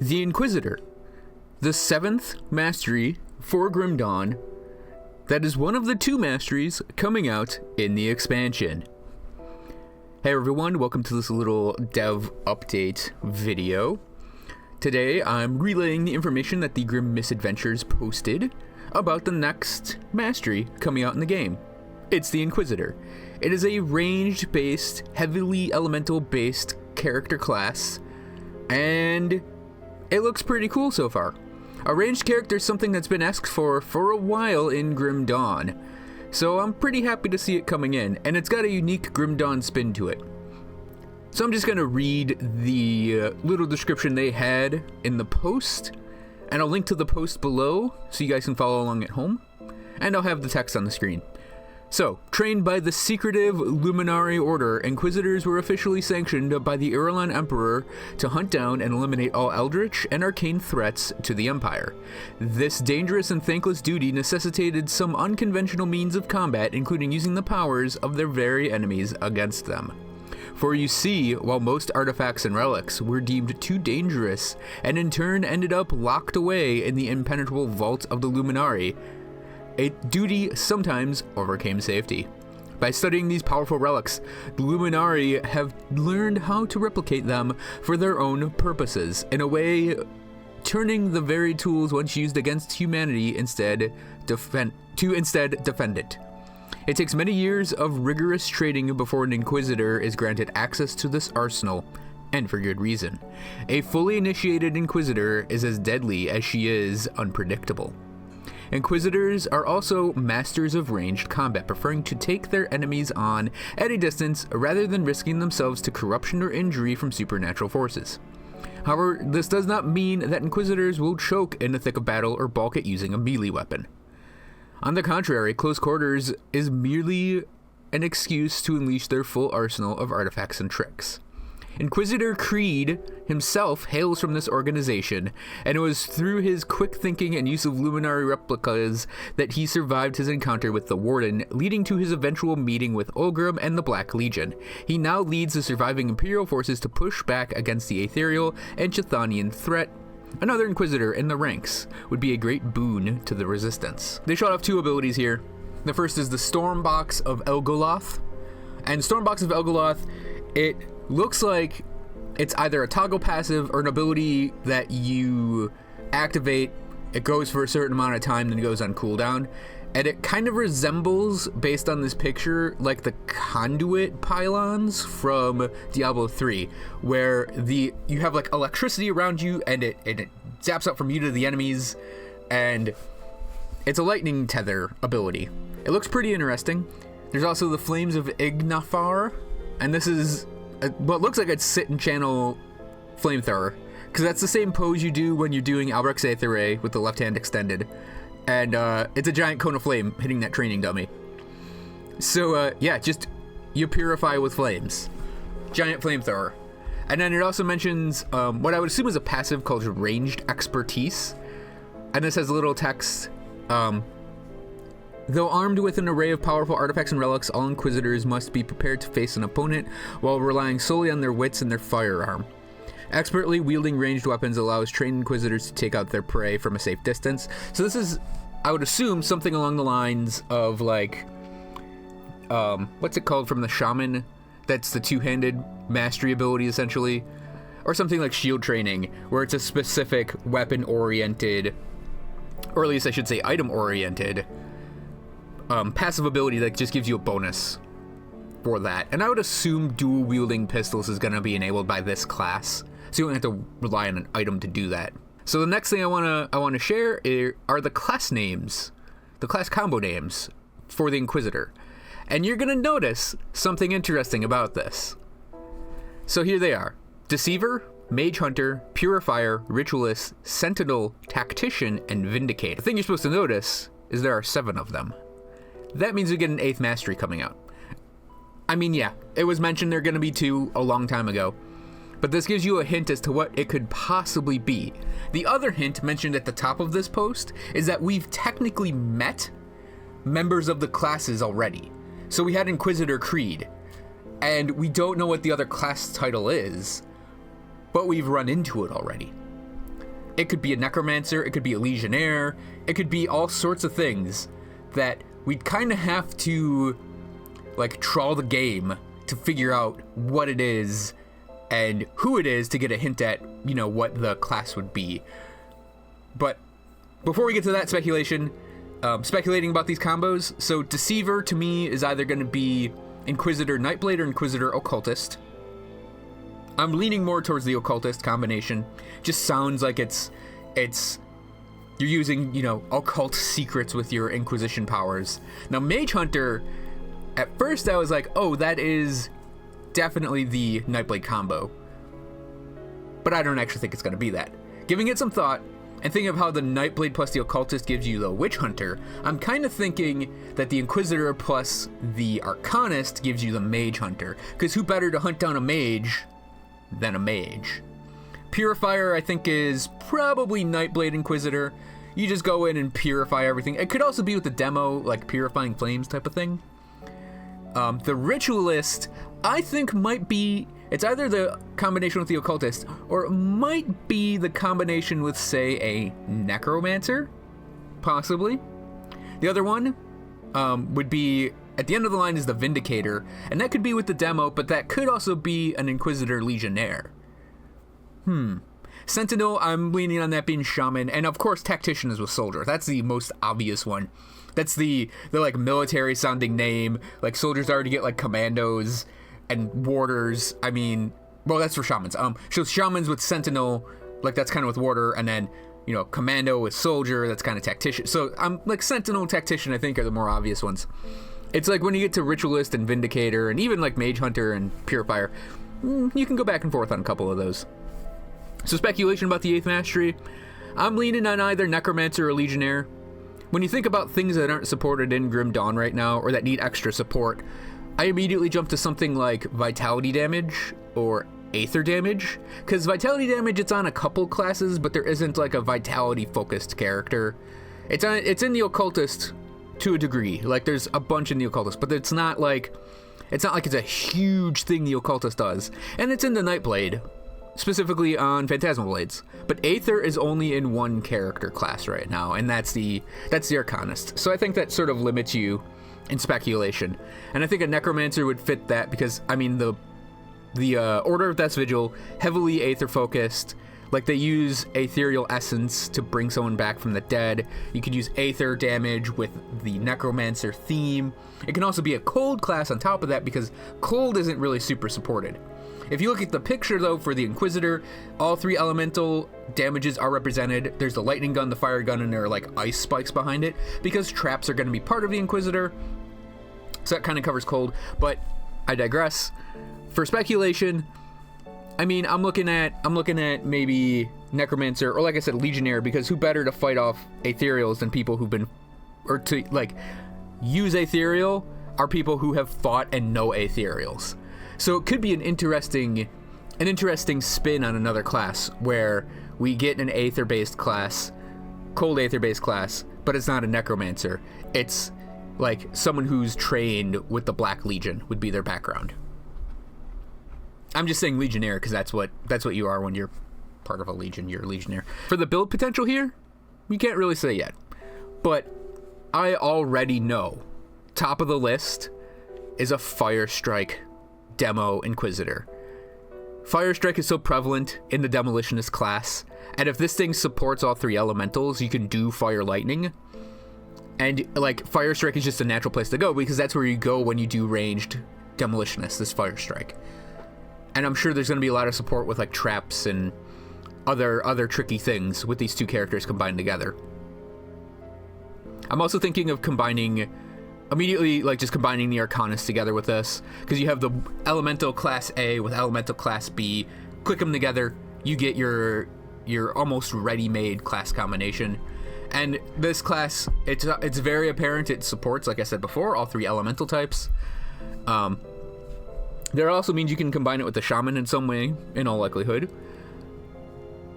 The Inquisitor, the 7th mastery for Grim Dawn, that is one of the 2 masteries coming out in the expansion. Hey everyone, welcome to this little dev update video. Today I'm relaying the information that the Grim Misadventures posted about the next mastery coming out in the game. It's the Inquisitor. It is a ranged-based, heavily elemental-based character class, and it looks pretty cool so far. A ranged character is something that's been asked for a while in Grim Dawn, so I'm pretty happy to see it coming in, and it's got a unique Grim Dawn spin to it. So I'm just going to read the little description they had in the post, and I'll link to the post below so you guys can follow along at home, and I'll have the text on the screen. So, trained by the secretive Luminari Order, Inquisitors were officially sanctioned by the Irulan Emperor to hunt down and eliminate all eldritch and arcane threats to the Empire. This dangerous and thankless duty necessitated some unconventional means of combat, including using the powers of their very enemies against them. For you see, while most artifacts and relics were deemed too dangerous, and in turn ended up locked away in the impenetrable vault of the Luminari, a duty sometimes overcame safety. By studying these powerful relics, the Luminari have learned how to replicate them for their own purposes, in a way turning the very tools once used against humanity instead defend it. It takes many years of rigorous training before an Inquisitor is granted access to this arsenal, and for good reason. A fully initiated Inquisitor is as deadly as she is unpredictable. Inquisitors are also masters of ranged combat, preferring to take their enemies on at a distance rather than risking themselves to corruption or injury from supernatural forces. However, this does not mean that Inquisitors will choke in the thick of battle or balk at using a melee weapon. On the contrary, close quarters is merely an excuse to unleash their full arsenal of artifacts and tricks. Inquisitor Creed himself hails from this organization, and it was through his quick thinking and use of Luminari replicas that he survived his encounter with the Warden, leading to his eventual meeting with Ulgrim and the Black Legion. He now leads the surviving Imperial forces to push back against the Aetherial and Chthonian threat. Another Inquisitor in the ranks would be a great boon to the Resistance. They showed off 2 abilities here. The first is the Stormbox of Elgoloth, and Stormbox of Elgoloth, it looks like it's either a toggle passive or an ability that you activate. It goes for a certain amount of time, then it goes on cooldown. And it kind of resembles, based on this picture, like the conduit pylons from Diablo 3, where you have like electricity around you and it zaps up from you to the enemies, and it's a lightning tether ability. It looks pretty interesting. There's also the Flames of Ignafar, and this is what looks like a sit and channel flamethrower, because that's the same pose you do when you're doing Albrecht's Aether with the left hand extended, and it's a giant cone of flame hitting that training dummy. So yeah, just you purify with flames. Giant flamethrower. And then it also mentions what I would assume is a passive called Ranged Expertise, and this has a little text. Though armed with an array of powerful artifacts and relics, all Inquisitors must be prepared to face an opponent while relying solely on their wits and their firearm. Expertly wielding ranged weapons allows trained Inquisitors to take out their prey from a safe distance. So this is, I would assume, something along the lines of like, what's it called from the Shaman? That's the 2-handed mastery ability, essentially. Or something like shield training, where it's a specific weapon-oriented, or at least I should say item-oriented, passive ability that just gives you a bonus for that. And I would assume dual wielding pistols is going to be enabled by this class, so you don't have to rely on an item to do that. So the next thing I want to share are the class names, the class combo names for the Inquisitor. And you're going to notice something interesting about this. So here they are: Deceiver, Mage Hunter, Purifier, Ritualist, Sentinel, Tactician, and Vindicator. The thing you're supposed to notice is there are 7 of them. That means we get an 8th mastery coming out. I mean, yeah, it was mentioned there are going to be 2 a long time ago, but this gives you a hint as to what it could possibly be. The other hint mentioned at the top of this post is that we've technically met members of the classes already. So we had Inquisitor Creed, and we don't know what the other class title is, but we've run into it already. It could be a necromancer, it could be a legionnaire, it could be all sorts of things that we'd kind of have to, like, trawl the game to figure out what it is and who it is to get a hint at, you know, what the class would be. But before we get to that speculation, speculating about these combos, so Deceiver to me is either going to be Inquisitor Nightblade or Inquisitor Occultist. I'm leaning more towards the Occultist combination. Just sounds like it's you're using, you know, occult secrets with your Inquisition powers. Now, Mage Hunter, at first I was like, oh, that is definitely the Nightblade combo. But I don't actually think it's going to be that. Giving it some thought, and thinking of how the Nightblade plus the Occultist gives you the Witch Hunter, I'm kind of thinking that the Inquisitor plus the Arcanist gives you the Mage Hunter. Because who better to hunt down a mage than a mage? Purifier, I think, is probably Nightblade Inquisitor. You just go in and purify everything. It could also be with the demo, like Purifying Flames type of thing. The Ritualist, I think, might be... It's either the combination with the Occultist, or it might be the combination with, say, a Necromancer, possibly. The other one would be, at the end of the line, is the Vindicator, and that could be with the demo, but that could also be an Inquisitor Legionnaire. Sentinel, I'm leaning on that being Shaman, and of course Tactician is with Soldier. That's the most obvious one. That's the like military-sounding name. Like, soldiers already get, like, commandos and warders. I mean, well, that's for shamans. So shamans with Sentinel, like, that's kind of with warder, and then, you know, commando with soldier, that's kind of tactician. So I'm like, Sentinel and tactician, I think, are the more obvious ones. It's like when you get to Ritualist and Vindicator, and even like Mage Hunter and Purifier, you can go back and forth on a couple of those. So speculation about the 8th Mastery, I'm leaning on either Necromancer or Legionnaire. When you think about things that aren't supported in Grim Dawn right now, or that need extra support, I immediately jump to something like Vitality damage or Aether damage, because Vitality damage, it's on a couple classes, but there isn't like a Vitality-focused character. It's in the Occultist to a degree. Like, there's a bunch in the Occultist, but it's not like it's a huge thing the Occultist does. And it's in the Nightblade, specifically on Phantasmal Blades. But Aether is only in one character class right now, and that's the Arcanist. So I think that sort of limits you in speculation. And I think a Necromancer would fit that because, I mean, the Order of Death's Vigil, heavily Aether focused. Like, they use ethereal essence to bring someone back from the dead. You could use Aether damage with the Necromancer theme. It can also be a cold class on top of that because cold isn't really super supported. If you look at the picture, though, for the Inquisitor, all 3 elemental damages are represented. There's the lightning gun, the fire gun, and there are, like, ice spikes behind it because traps are going to be part of the Inquisitor. So that kind of covers cold, but I digress. For speculation, I mean, I'm looking at maybe Necromancer, or like I said, Legionnaire, because who better to fight off Ethereals than people who've been, or to, like, use Ethereal are people who have fought and know Ethereals. So it could be an interesting spin on another class where we get an Aether-based class, cold Aether-based class, but it's not a Necromancer. It's like someone who's trained with the Black Legion would be their background. I'm just saying Legionnaire because that's what you are when you're part of a Legion. You're a Legionnaire. For the build potential here, we can't really say yet. But I already know top of the list is a Firestrike demo Inquisitor. Firestrike is so prevalent in the Demolitionist class, and if this thing supports all 3 elementals, you can do Fire Lightning. And, like, Firestrike is just a natural place to go because that's where you go when you do ranged Demolitionist, is Firestrike. And I'm sure there's going to be a lot of support with, like, traps and other tricky things with these 2 characters combined together. I'm also thinking of combining the Arcanists together with this, because you have the Elemental Class A with Elemental Class B. Click them together, you get your almost ready-made class combination. And this class, it's very apparent it supports, like I said before, all 3 elemental types. That also means you can combine it with the Shaman in some way, in all likelihood.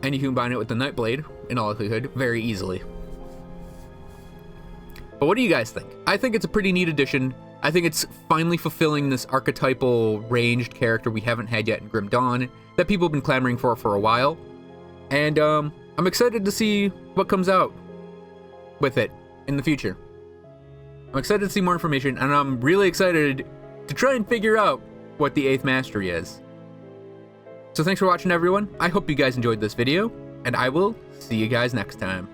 And you can combine it with the Nightblade, in all likelihood, very easily. But what do you guys think? I think it's a pretty neat addition. I think it's finally fulfilling this archetypal ranged character we haven't had yet in Grim Dawn that people have been clamoring for a while. And I'm excited to see what comes out with it in the future. I'm excited to see more information, and I'm really excited to try and figure out what the 8th mastery is. So thanks for watching, everyone. I hope you guys enjoyed this video, and I will see you guys next time.